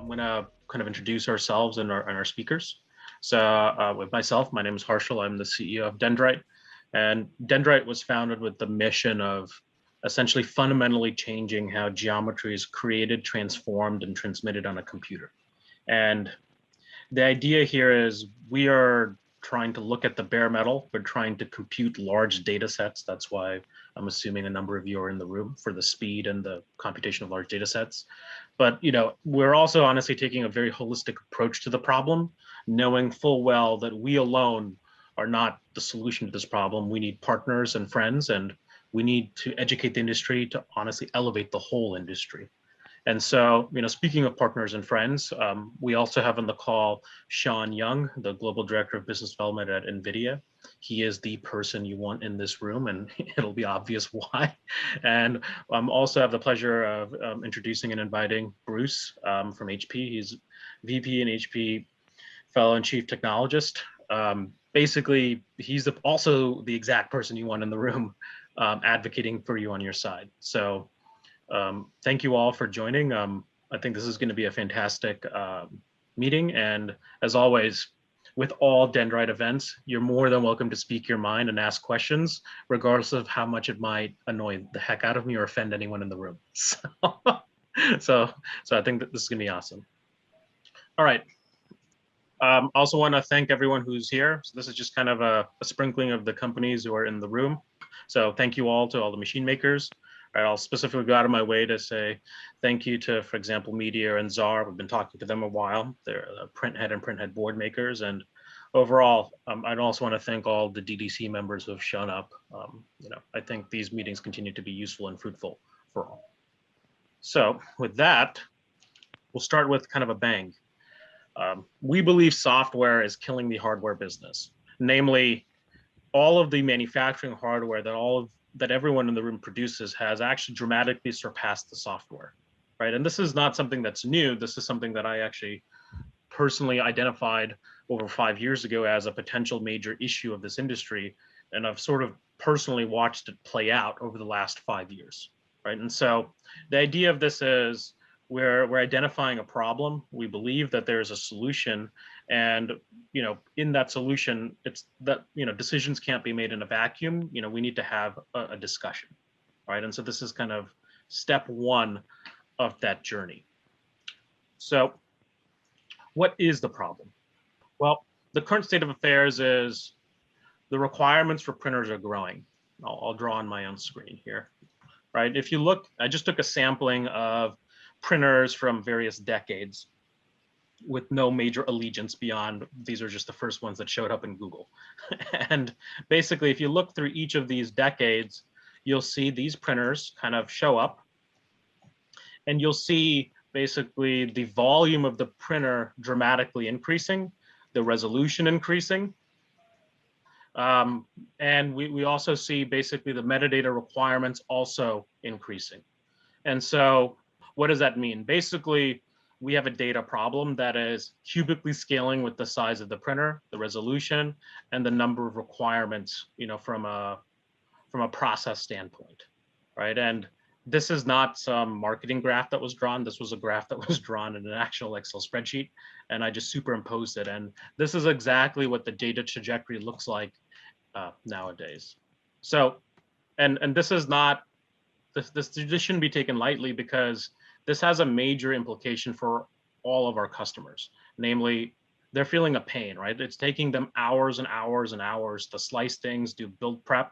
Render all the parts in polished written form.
I'm going to kind of introduce ourselves and our speakers. So with myself, my name is Harshal. I'm the CEO of Dyndrite. And Dyndrite was founded with the mission of essentially fundamentally changing how geometry is created, transformed, and transmitted on a computer. And the idea here is we are trying to look at the bare metal. We're trying to compute large data sets. That's why I'm assuming a number of you are in the room for the speed and the computation of large data sets. But we're also honestly taking a very holistic approach to the problem, knowing full well that we alone are not the solution to this problem. We need partners and friends, and we need to educate the industry to honestly elevate the whole industry. And so, speaking of partners and friends, we also have on the call Sean Young, the Global Director of Business Development at NVIDIA. He is the person you want in this room, and it'll be obvious why. And also have the pleasure of introducing and inviting Bruce from HP. He's VP and HP Fellow and Chief Technologist. Basically, he's also the exact person you want in the room, advocating for you on your side. So thank you all for joining. I think this is going to be a fantastic meeting. And as always, with all Dyndrite events, you're more than welcome to speak your mind and ask questions, regardless of how much it might annoy the heck out of me or offend anyone in the room. So I think that this is going to be awesome. All right. Also want to thank everyone who's here. So this is just kind of a sprinkling of the companies who are in the room. So thank you all to all the machine makers. All right, I'll specifically go out of my way to say thank you to, for example, Meteor and Czar. We've been talking to them a while. They're the printhead and printhead board makers. And overall, I'd also want to thank all the DDC members who have shown up. I think these meetings continue to be useful and fruitful for all. So with that, we'll start with kind of a bang. We believe software is killing the hardware business, namely all of the manufacturing hardware that everyone in the room produces has actually dramatically surpassed the software, right? And this is not something that's new. This is something that I actually personally identified over 5 years ago as a potential major issue of this industry. And I've sort of personally watched it play out over the last 5 years, right? And so the idea of this is we're identifying a problem. We believe that there's a solution, and in that solution, it's that decisions can't be made in a vacuum. We need to have a discussion, right? And so this is kind of step one of that journey. So what is the problem? Well, the current state of affairs is the requirements for printers are growing. I'll draw on my own screen here, right? If you look, I just took a sampling of printers from various decades with no major allegiance beyond these are just the first ones that showed up in Google. And basically, if you look through each of these decades, you'll see these printers kind of show up, and you'll see basically the volume of the printer dramatically increasing, the resolution increasing. And we also see basically the metadata requirements also increasing. And so what does that mean? Basically, we have a data problem that is cubically scaling with the size of the printer, the resolution, and the number of requirements, from a process standpoint, right? And this is not some marketing graph that was drawn. This was a graph that was drawn in an actual Excel spreadsheet, and I just superimposed it. And this is exactly what the data trajectory looks like nowadays. So, and this is not, this shouldn't be taken lightly, because this has a major implication for all of our customers. Namely, they're feeling a pain, right? It's taking them hours and hours and hours to slice things, do build prep,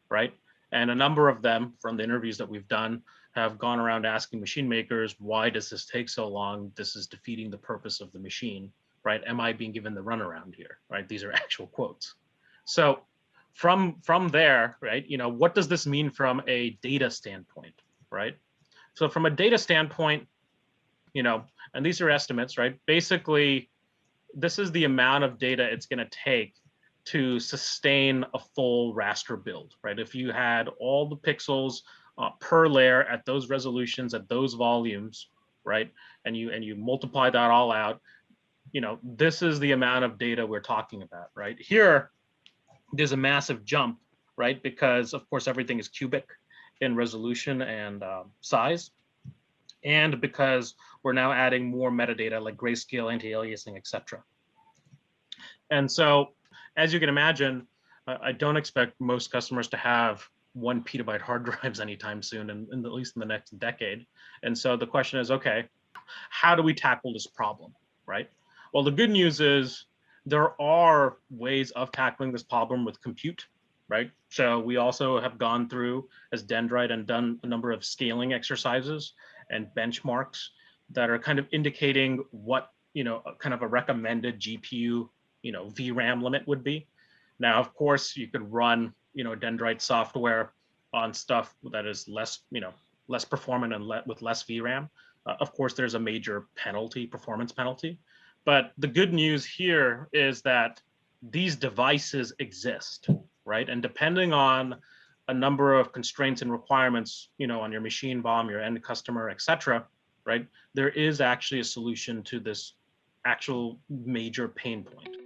right? And a number of them from the interviews that we've done have gone around asking machine makers, why does this take so long? This is defeating the purpose of the machine, right? Am I being given the runaround here, right? These are actual quotes. So from there, right, what does this mean from a data standpoint, right? So from a data standpoint, and these are estimates, right? Basically, this is the amount of data it's going to take to sustain a full raster build, right? If you had all the pixels per layer at those resolutions, at those volumes, right? And you multiply that all out, this is the amount of data we're talking about, right? Here, there's a massive jump, right? Because of course, everything is cubic in resolution and size. and because we're now adding more metadata like grayscale, anti-aliasing, etc. And so, as you can imagine, I don't expect most customers to have 1 petabyte hard drives anytime soon, and at least in the next decade. And so the question is, okay, how do we tackle this problem, right? Well, the good news is there are ways of tackling this problem with compute, right? So we also have gone through as Dyndrite and done a number of scaling exercises and benchmarks that are kind of indicating what, kind of a recommended GPU, VRAM limit would be. Now, of course, you could run, Dyndrite software on stuff that is less, less performant and with less VRAM. Of course, there's a major penalty, performance penalty. But the good news here is that these devices exist, right? And depending on a number of constraints and requirements, on your machine BOM, your end customer, et cetera, right? There is actually a solution to this actual major pain point.